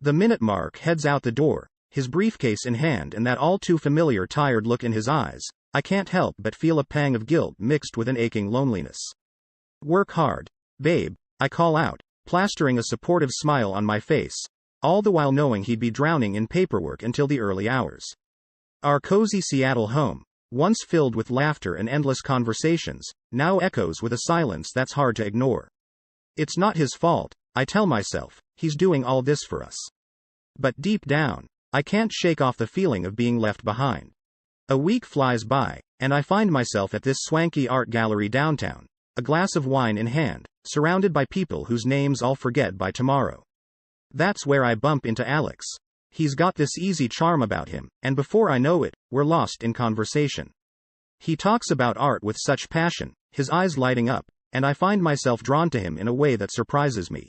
The minute Mark heads out the door, his briefcase in hand and that all-too-familiar tired look in his eyes, I can't help but feel a pang of guilt mixed with an aching loneliness. "Work hard, babe," I call out, plastering a supportive smile on my face, all the while knowing he'd be drowning in paperwork until the early hours. Our cozy Seattle home, once filled with laughter and endless conversations, now echoes with a silence that's hard to ignore. It's not his fault, I tell myself, he's doing all this for us. But deep down, I can't shake off the feeling of being left behind. A week flies by, and I find myself at this swanky art gallery downtown, a glass of wine in hand, surrounded by people whose names I'll forget by tomorrow. That's where I bump into Alex. He's got this easy charm about him, and before I know it, we're lost in conversation. He talks about art with such passion, his eyes lighting up, and I find myself drawn to him in a way that surprises me.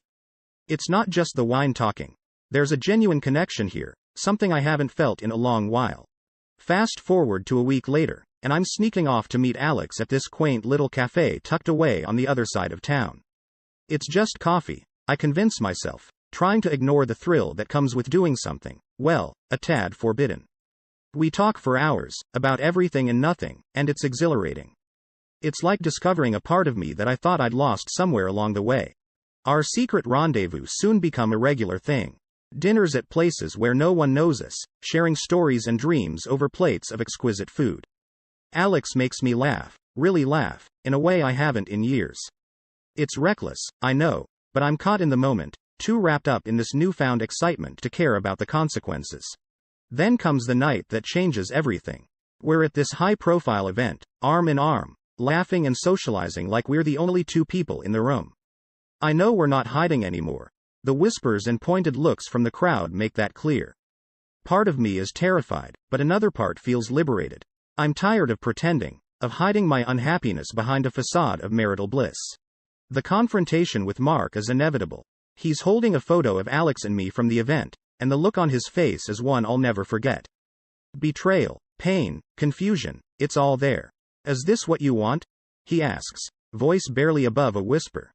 It's not just the wine talking. There's a genuine connection here, something I haven't felt in a long while. Fast forward to a week later, and I'm sneaking off to meet Alex at this quaint little cafe tucked away on the other side of town. It's just coffee, I convince myself, trying to ignore the thrill that comes with doing something, well, a tad forbidden. We talk for hours, about everything and nothing, and it's exhilarating. It's like discovering a part of me that I thought I'd lost somewhere along the way. Our secret rendezvous soon become a regular thing. Dinners at places where no one knows us, sharing stories and dreams over plates of exquisite food. Alex makes me laugh, really laugh, in a way I haven't in years. It's reckless, I know, but I'm caught in the moment, too wrapped up in this newfound excitement to care about the consequences. Then comes the night that changes everything. We're at this high-profile event, arm in arm, laughing and socializing like we're the only two people in the room. I know we're not hiding anymore. The whispers and pointed looks from the crowd make that clear. Part of me is terrified, but another part feels liberated. I'm tired of pretending, of hiding my unhappiness behind a facade of marital bliss. The confrontation with Mark is inevitable. He's holding a photo of Alex and me from the event, and the look on his face is one I'll never forget. Betrayal, pain, confusion, it's all there. "Is this what you want?" he asks, voice barely above a whisper.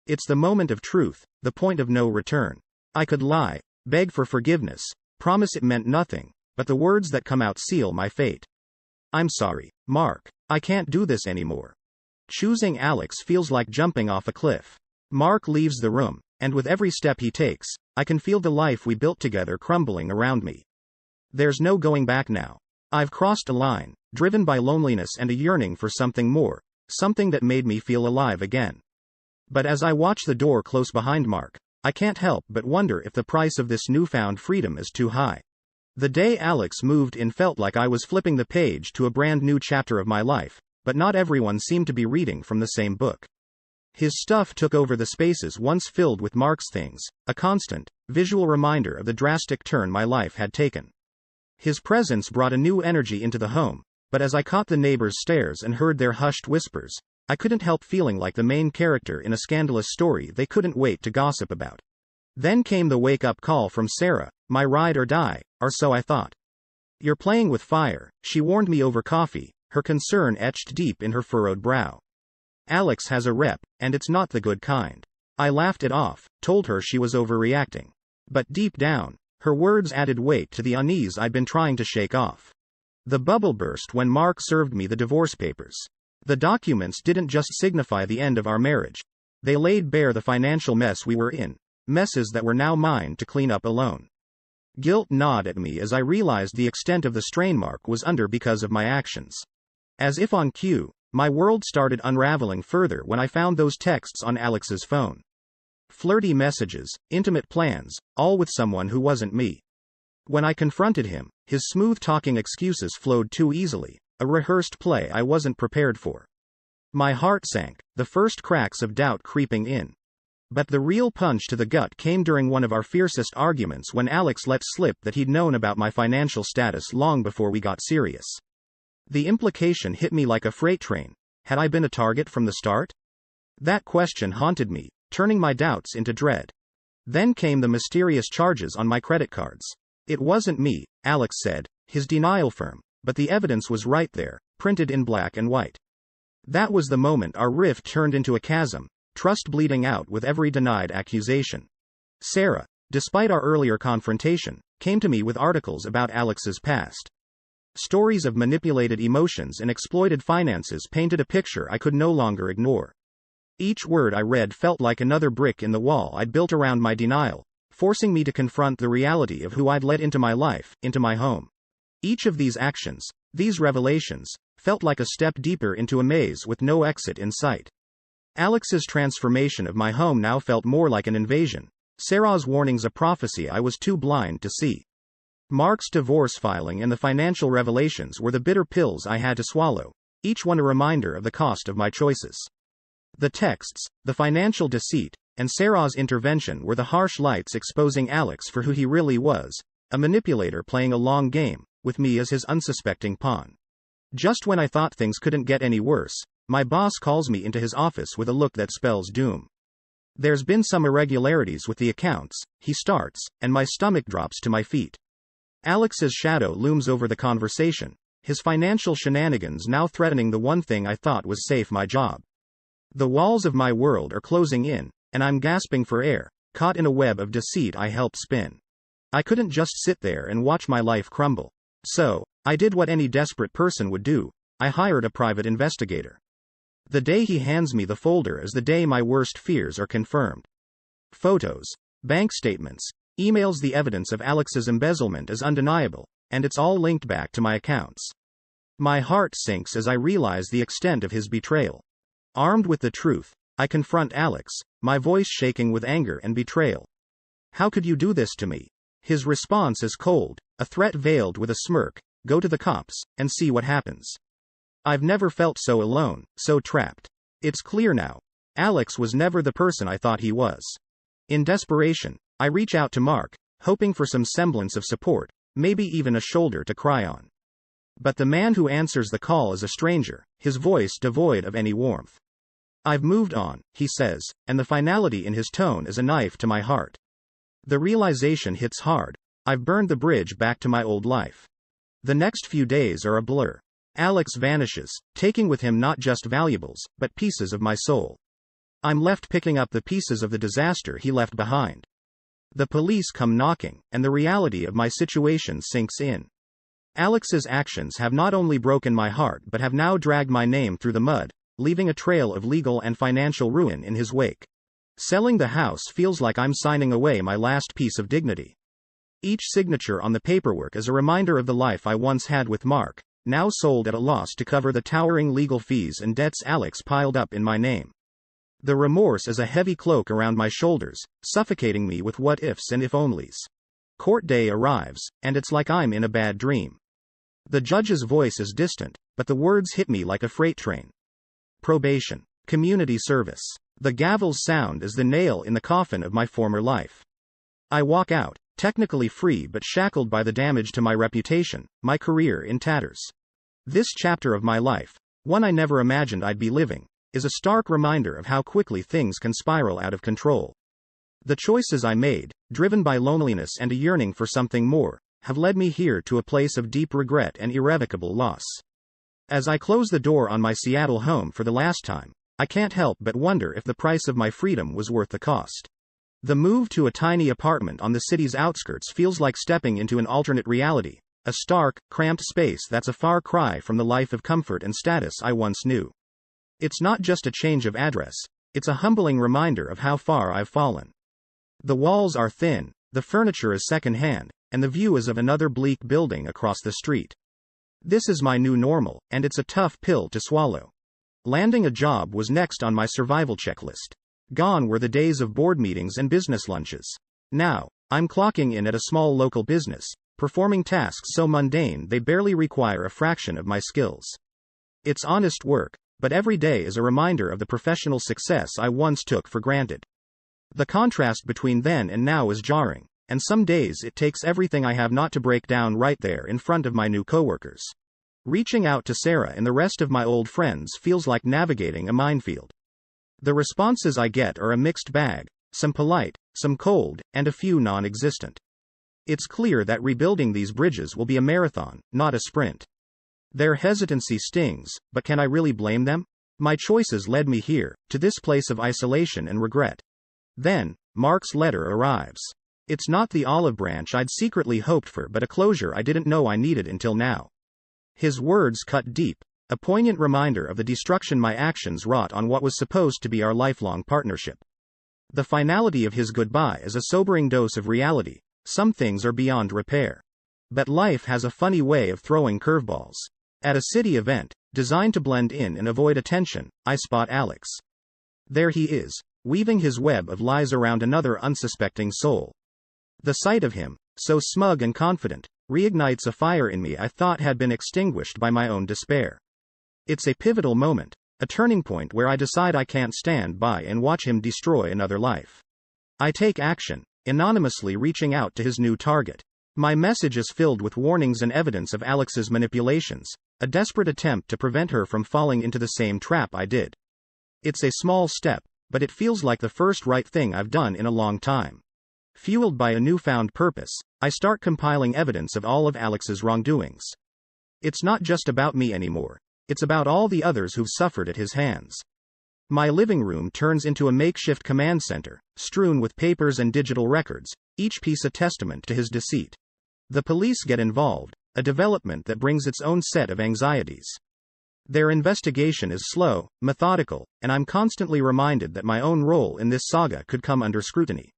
It's the moment of truth, the point of no return. I could lie, beg for forgiveness, promise it meant nothing, but the words that come out seal my fate. "I'm sorry, Mark. I can't do this anymore." Choosing Alex feels like jumping off a cliff. Mark leaves the room, and with every step he takes, I can feel the life we built together crumbling around me. There's no going back now. I've crossed a line, driven by loneliness and a yearning for something more, something that made me feel alive again. But as I watch the door close behind Mark, I can't help but wonder if the price of this newfound freedom is too high. The day Alex moved in felt like I was flipping the page to a brand new chapter of my life, but not everyone seemed to be reading from the same book. His stuff took over the spaces once filled with Mark's things, a constant, visual reminder of the drastic turn my life had taken. His presence brought a new energy into the home, but as I caught the neighbors' stares and heard their hushed whispers, I couldn't help feeling like the main character in a scandalous story they couldn't wait to gossip about. Then came the wake-up call from Sarah, my ride or die, or so I thought. "You're playing with fire," she warned me over coffee, her concern etched deep in her furrowed brow. "Alex has a rep, and it's not the good kind." I laughed it off, told her she was overreacting. But deep down, her words added weight to the unease I'd been trying to shake off. The bubble burst when Mark served me the divorce papers. The documents didn't just signify the end of our marriage. They laid bare the financial mess we were in, messes that were now mine to clean up alone. Guilt gnawed at me as I realized the extent of the strain Mark was under because of my actions. As if on cue, my world started unraveling further when I found those texts on Alex's phone. Flirty messages, intimate plans, all with someone who wasn't me. When I confronted him, his smooth-talking excuses flowed too easily, a rehearsed play I wasn't prepared for. My heart sank, the first cracks of doubt creeping in. But the real punch to the gut came during one of our fiercest arguments when Alex let slip that he'd known about my financial status long before we got serious. The implication hit me like a freight train. Had I been a target from the start? That question haunted me, turning my doubts into dread. Then came the mysterious charges on my credit cards. It wasn't me, Alex said, his denial firm, but the evidence was right there, printed in black and white. That was the moment our rift turned into a chasm, trust bleeding out with every denied accusation. "Sarah," despite our earlier confrontation, came to me with articles about Alex's past. Stories of manipulated emotions and exploited finances painted a picture I could no longer ignore. Each word I read felt like another brick in the wall I'd built around my denial, forcing me to confront the reality of who I'd let into my life, into my home. Each of these actions, these revelations, felt like a step deeper into a maze with no exit in sight. Alex's transformation of my home now felt more like an invasion, Sarah's warnings a prophecy I was too blind to see. Mark's divorce filing and the financial revelations were the bitter pills I had to swallow, each one a reminder of the cost of my choices. The texts, the financial deceit, and Sarah's intervention were the harsh lights exposing Alex for who he really was, a manipulator playing a long game, with me as his unsuspecting pawn. Just when I thought things couldn't get any worse, my boss calls me into his office with a look that spells doom. There's been some irregularities with the accounts, he starts, and my stomach drops to my feet. Alex's shadow looms over the conversation, his financial shenanigans now threatening the one thing I thought was safe, my job. The walls of my world are closing in, and I'm gasping for air, caught in a web of deceit I helped spin. I couldn't just sit there and watch my life crumble. So, I did what any desperate person would do, I hired a private investigator. The day he hands me the folder is the day my worst fears are confirmed. Photos, bank statements, emails, the evidence of Alex's embezzlement is undeniable, and it's all linked back to my accounts. My heart sinks as I realize the extent of his betrayal. Armed with the truth, I confront Alex, my voice shaking with anger and betrayal. How could you do this to me? His response is cold, a threat veiled with a smirk, go to the cops, and see what happens. I've never felt so alone, so trapped. It's clear now. Alex was never the person I thought he was. In desperation, I reach out to Mark, hoping for some semblance of support, maybe even a shoulder to cry on. But the man who answers the call is a stranger, his voice devoid of any warmth. I've moved on, he says, and the finality in his tone is a knife to my heart. The realization hits hard. I've burned the bridge back to my old life. The next few days are a blur. Alex vanishes, taking with him not just valuables, but pieces of my soul. I'm left picking up the pieces of the disaster he left behind. The police come knocking, and the reality of my situation sinks in. Alex's actions have not only broken my heart but have now dragged my name through the mud, leaving a trail of legal and financial ruin in his wake. Selling the house feels like I'm signing away my last piece of dignity. Each signature on the paperwork is a reminder of the life I once had with Mark, now sold at a loss to cover the towering legal fees and debts Alex piled up in my name. The remorse is a heavy cloak around my shoulders, suffocating me with what-ifs and if-onlys. Court day arrives, and it's like I'm in a bad dream. The judge's voice is distant, but the words hit me like a freight train. Probation. Community service. The gavel's sound is the nail in the coffin of my former life. I walk out, technically free but shackled by the damage to my reputation, my career in tatters. This chapter of my life, one I never imagined I'd be living, is a stark reminder of how quickly things can spiral out of control. The choices I made, driven by loneliness and a yearning for something more, have led me here to a place of deep regret and irrevocable loss. As I close the door on my Seattle home for the last time, I can't help but wonder if the price of my freedom was worth the cost. The move to a tiny apartment on the city's outskirts feels like stepping into an alternate reality, a stark, cramped space that's a far cry from the life of comfort and status I once knew. It's not just a change of address, it's a humbling reminder of how far I've fallen. The walls are thin, the furniture is secondhand, and the view is of another bleak building across the street. This is my new normal, and it's a tough pill to swallow. Landing a job was next on my survival checklist. Gone were the days of board meetings and business lunches. Now, I'm clocking in at a small local business, performing tasks so mundane they barely require a fraction of my skills. It's honest work, but every day is a reminder of the professional success I once took for granted. The contrast between then and now is jarring, and some days it takes everything I have not to break down right there in front of my new coworkers. Reaching out to Sarah and the rest of my old friends feels like navigating a minefield. The responses I get are a mixed bag, some polite, some cold, and a few non-existent. It's clear that rebuilding these bridges will be a marathon, not a sprint. Their hesitancy stings, but can I really blame them? My choices led me here, to this place of isolation and regret. Then, Mark's letter arrives. It's not the olive branch I'd secretly hoped for, but a closure I didn't know I needed until now. His words cut deep, a poignant reminder of the destruction my actions wrought on what was supposed to be our lifelong partnership. The finality of his goodbye is a sobering dose of reality. Some things are beyond repair. But life has a funny way of throwing curveballs. At a city event, designed to blend in and avoid attention, I spot Alex. There he is, weaving his web of lies around another unsuspecting soul. The sight of him, so smug and confident, reignites a fire in me I thought had been extinguished by my own despair. It's a pivotal moment, a turning point where I decide I can't stand by and watch him destroy another life. I take action, anonymously reaching out to his new target. My message is filled with warnings and evidence of Alex's manipulations, a desperate attempt to prevent her from falling into the same trap I did. It's a small step, but it feels like the first right thing I've done in a long time. Fueled by a newfound purpose, I start compiling evidence of all of Alex's wrongdoings. It's not just about me anymore. It's about all the others who've suffered at his hands. My living room turns into a makeshift command center, strewn with papers and digital records, each piece a testament to his deceit. The police get involved, a development that brings its own set of anxieties. Their investigation is slow, methodical, and I'm constantly reminded that my own role in this saga could come under scrutiny.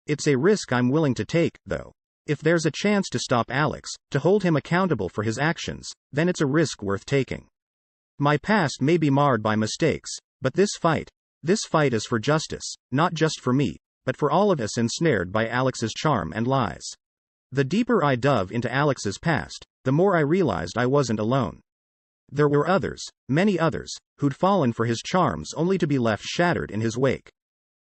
It's a risk I'm willing to take, though. If there's a chance to stop Alex, to hold him accountable for his actions, then it's a risk worth taking. My past may be marred by mistakes, but this fight is for justice, not just for me, but for all of us ensnared by Alex's charm and lies. The deeper I dove into Alex's past, the more I realized I wasn't alone. There were others, many others, who'd fallen for his charms only to be left shattered in his wake.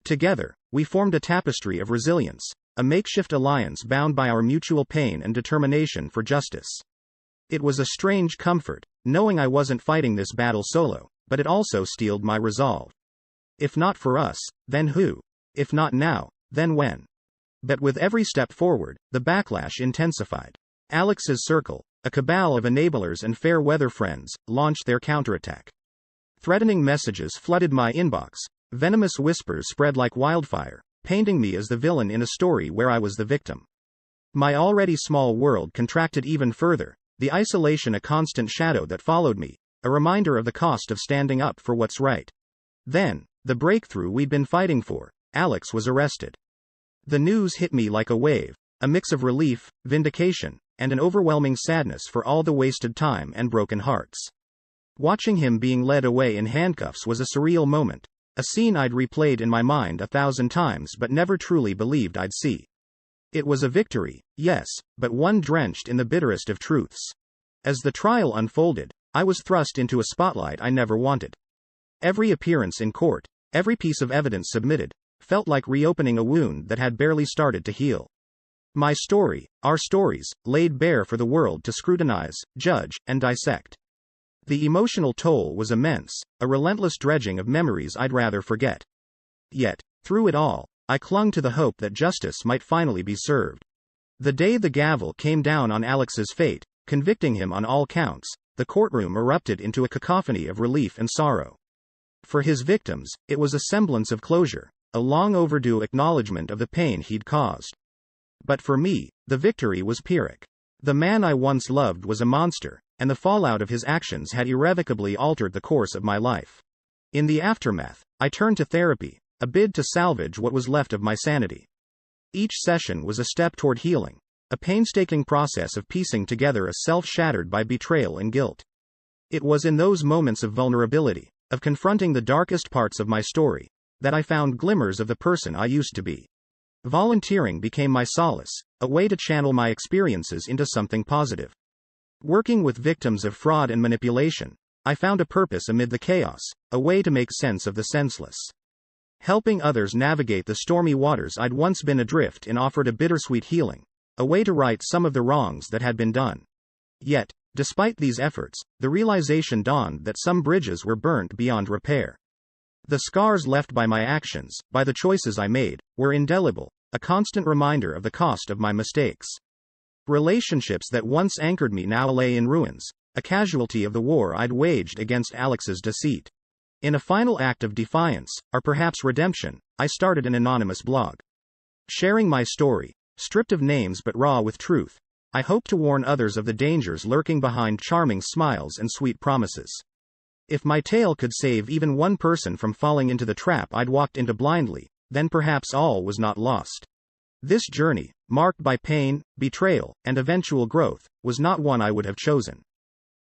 Together, we formed a tapestry of resilience, a makeshift alliance bound by our mutual pain and determination for justice. It was a strange comfort, knowing I wasn't fighting this battle solo, but it also steeled my resolve. If not for us, then who? If not now, then when? But with every step forward, the backlash intensified. Alex's circle, a cabal of enablers and fair-weather friends, launched their counterattack. Threatening messages flooded my inbox, venomous whispers spread like wildfire, painting me as the villain in a story where I was the victim. My already small world contracted even further, the isolation a constant shadow that followed me, a reminder of the cost of standing up for what's right. Then, the breakthrough we'd been fighting for, Alex was arrested. The news hit me like a wave, a mix of relief, vindication, and an overwhelming sadness for all the wasted time and broken hearts. Watching him being led away in handcuffs was a surreal moment, a scene I'd replayed in my mind 1,000 times but never truly believed I'd see. It was a victory, yes, but one drenched in the bitterest of truths. As the trial unfolded, I was thrust into a spotlight I never wanted. Every appearance in court, every piece of evidence submitted, felt like reopening a wound that had barely started to heal. My story, our stories, laid bare for the world to scrutinize, judge, and dissect. The emotional toll was immense, a relentless dredging of memories I'd rather forget. Yet, through it all, I clung to the hope that justice might finally be served. The day the gavel came down on Alex's fate, convicting him on all counts, the courtroom erupted into a cacophony of relief and sorrow. For his victims, it was a semblance of closure, a long overdue acknowledgement of the pain he'd caused. But for me, the victory was Pyrrhic. The man I once loved was a monster, and the fallout of his actions had irrevocably altered the course of my life. In the aftermath, I turned to therapy, a bid to salvage what was left of my sanity. Each session was a step toward healing, a painstaking process of piecing together a self shattered by betrayal and guilt. It was in those moments of vulnerability, of confronting the darkest parts of my story, that I found glimmers of the person I used to be. Volunteering became my solace, a way to channel my experiences into something positive. Working with victims of fraud and manipulation, I found a purpose amid the chaos, a way to make sense of the senseless. Helping others navigate the stormy waters I'd once been adrift in offered a bittersweet healing, a way to right some of the wrongs that had been done. Yet, despite these efforts, the realization dawned that some bridges were burnt beyond repair. The scars left by my actions, by the choices I made, were indelible, a constant reminder of the cost of my mistakes. Relationships that once anchored me now lay in ruins, a casualty of the war I'd waged against Alex's deceit. In a final act of defiance, or perhaps redemption, I started an anonymous blog. Sharing my story, stripped of names but raw with truth, I hope to warn others of the dangers lurking behind charming smiles and sweet promises. If my tale could save even one person from falling into the trap I'd walked into blindly, then perhaps all was not lost. This journey, marked by pain, betrayal, and eventual growth, was not one I would have chosen.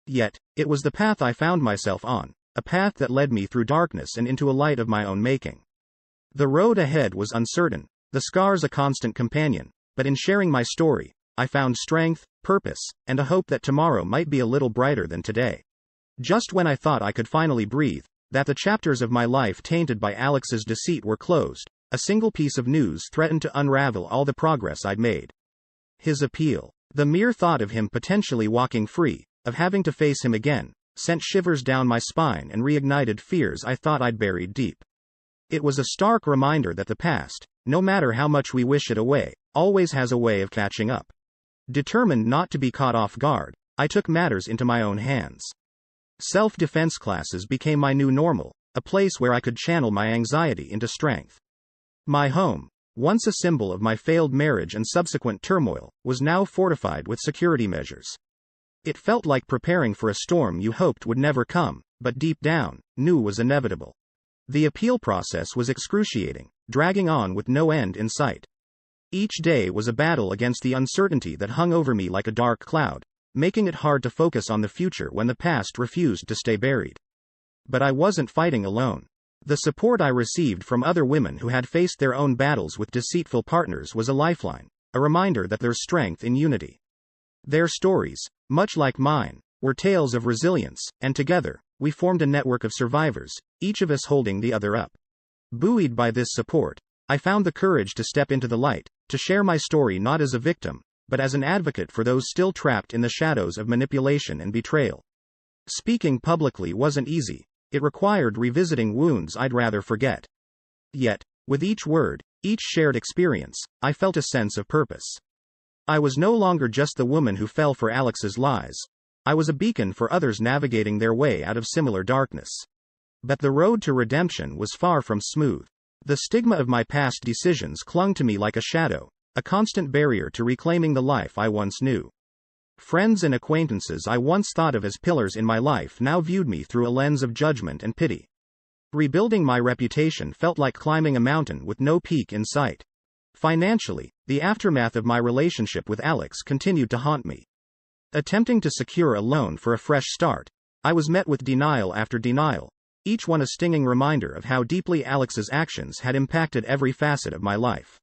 Yet, it was the path I found myself on, a path that led me through darkness and into a light of my own making. The road ahead was uncertain, the scars a constant companion, but in sharing my story, I found strength, purpose, and a hope that tomorrow might be a little brighter than today. Just when I thought I could finally breathe, that the chapters of my life tainted by Alex's deceit were closed, a single piece of news threatened to unravel all the progress I'd made. His appeal, the mere thought of him potentially walking free, of having to face him again, sent shivers down my spine and reignited fears I thought I'd buried deep. It was a stark reminder that the past, no matter how much we wish it away, always has a way of catching up. Determined not to be caught off guard, I took matters into my own hands. Self-defense classes became my new normal, a place where I could channel my anxiety into strength. My home, once a symbol of my failed marriage and subsequent turmoil, was now fortified with security measures. It felt like preparing for a storm you hoped would never come, but deep down, knew was inevitable. The appeal process was excruciating, dragging on with no end in sight. Each day was a battle against the uncertainty that hung over me like a dark cloud, making it hard to focus on the future when the past refused to stay buried. But I wasn't fighting alone. The support I received from other women who had faced their own battles with deceitful partners was a lifeline, a reminder that there's strength in unity. Their stories, much like mine, were tales of resilience, and together, we formed a network of survivors, each of us holding the other up. Buoyed by this support, I found the courage to step into the light, to share my story not as a victim, but as an advocate for those still trapped in the shadows of manipulation and betrayal. Speaking publicly wasn't easy. It required revisiting wounds I'd rather forget. Yet, with each word, each shared experience, I felt a sense of purpose. I was no longer just the woman who fell for Alex's lies. I was a beacon for others navigating their way out of similar darkness. But the road to redemption was far from smooth. The stigma of my past decisions clung to me like a shadow, a constant barrier to reclaiming the life I once knew. Friends and acquaintances I once thought of as pillars in my life now viewed me through a lens of judgment and pity. Rebuilding my reputation felt like climbing a mountain with no peak in sight. Financially, the aftermath of my relationship with Alex continued to haunt me. Attempting to secure a loan for a fresh start, I was met with denial after denial, each one a stinging reminder of how deeply Alex's actions had impacted every facet of my life.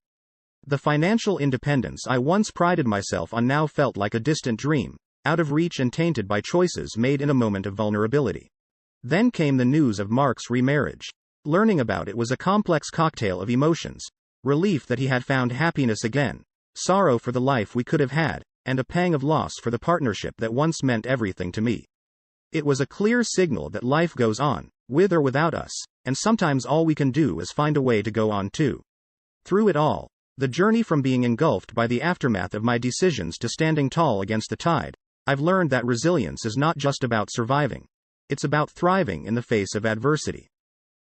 The financial independence I once prided myself on now felt like a distant dream, out of reach and tainted by choices made in a moment of vulnerability. Then came the news of Mark's remarriage. Learning about it was a complex cocktail of emotions: relief that he had found happiness again, sorrow for the life we could have had, and a pang of loss for the partnership that once meant everything to me. It was a clear signal that life goes on, with or without us, and sometimes all we can do is find a way to go on too. Through it all, the journey from being engulfed by the aftermath of my decisions to standing tall against the tide, I've learned that resilience is not just about surviving. It's about thriving in the face of adversity.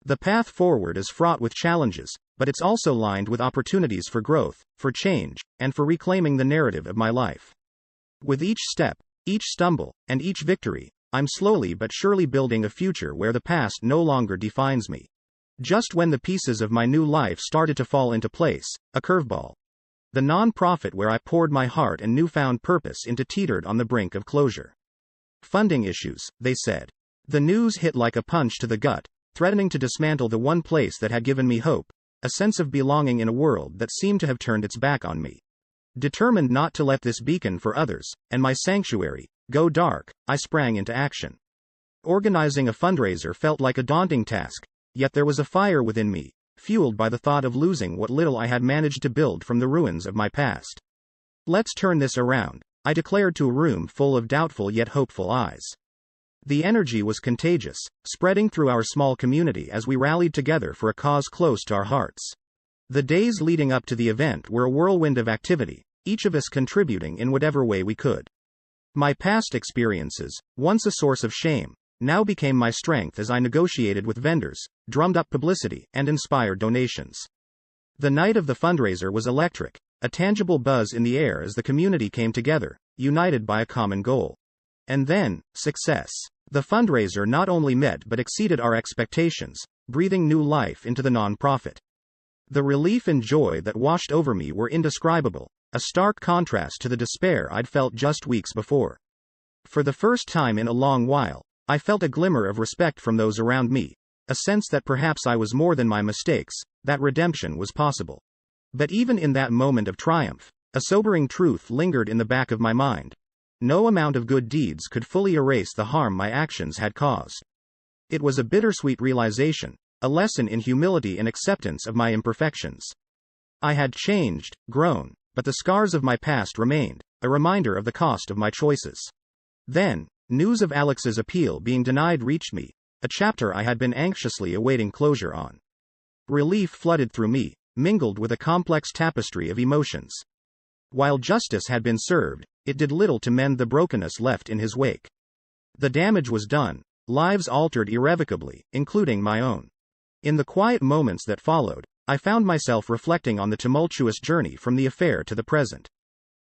The path forward is fraught with challenges, but it's also lined with opportunities for growth, for change, and for reclaiming the narrative of my life. With each step, each stumble, and each victory, I'm slowly but surely building a future where the past no longer defines me. Just when the pieces of my new life started to fall into place, a curveball. The non-profit where I poured my heart and newfound purpose into teetered on the brink of closure. Funding issues, they said. The news hit like a punch to the gut, threatening to dismantle the one place that had given me hope, a sense of belonging in a world that seemed to have turned its back on me. Determined not to let this beacon for others, and my sanctuary, go dark, I sprang into action. Organizing a fundraiser felt like a daunting task, yet there was a fire within me, fueled by the thought of losing what little I had managed to build from the ruins of my past. Let's turn this around, I declared to a room full of doubtful yet hopeful eyes. The energy was contagious, spreading through our small community as we rallied together for a cause close to our hearts. The days leading up to the event were a whirlwind of activity, each of us contributing in whatever way we could. My past experiences, once a source of shame, now became my strength as I negotiated with vendors, drummed up publicity, and inspired donations. The night of the fundraiser was electric, a tangible buzz in the air as the community came together, united by a common goal. And then, success. The fundraiser not only met but exceeded our expectations, breathing new life into the nonprofit. The relief and joy that washed over me were indescribable, a stark contrast to the despair I'd felt just weeks before. For the first time in a long while, I felt a glimmer of respect from those around me, a sense that perhaps I was more than my mistakes, that redemption was possible. But even in that moment of triumph, a sobering truth lingered in the back of my mind. No amount of good deeds could fully erase the harm my actions had caused. It was a bittersweet realization, a lesson in humility and acceptance of my imperfections. I had changed, grown, but the scars of my past remained, a reminder of the cost of my choices. Then, news of Alex's appeal being denied reached me, a chapter I had been anxiously awaiting closure on. Relief flooded through me, mingled with a complex tapestry of emotions. While justice had been served, it did little to mend the brokenness left in his wake. The damage was done, lives altered irrevocably, including my own. In the quiet moments that followed, I found myself reflecting on the tumultuous journey from the affair to the present.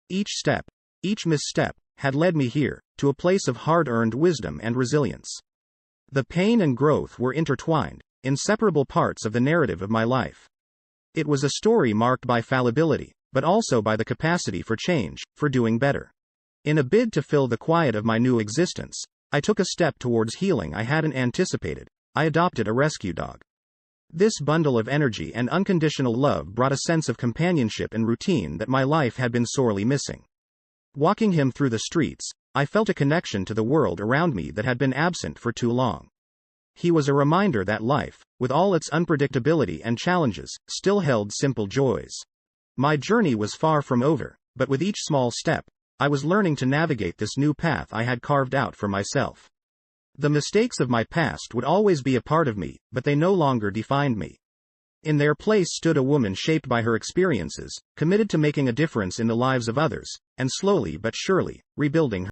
Each step, each misstep, had led me here, to a place of hard-earned wisdom and resilience. The pain and growth were intertwined, inseparable parts of the narrative of my life. It was a story marked by fallibility, but also by the capacity for change, for doing better. In a bid to fill the quiet of my new existence, I took a step towards healing I hadn't anticipated. I adopted a rescue dog. This bundle of energy and unconditional love brought a sense of companionship and routine that my life had been sorely missing. Walking him through the streets, I felt a connection to the world around me that had been absent for too long. He was a reminder that life, with all its unpredictability and challenges, still held simple joys. My journey was far from over, but with each small step, I was learning to navigate this new path I had carved out for myself. The mistakes of my past would always be a part of me, but they no longer defined me. In their place stood a woman shaped by her experiences, committed to making a difference in the lives of others, and slowly but surely, rebuilding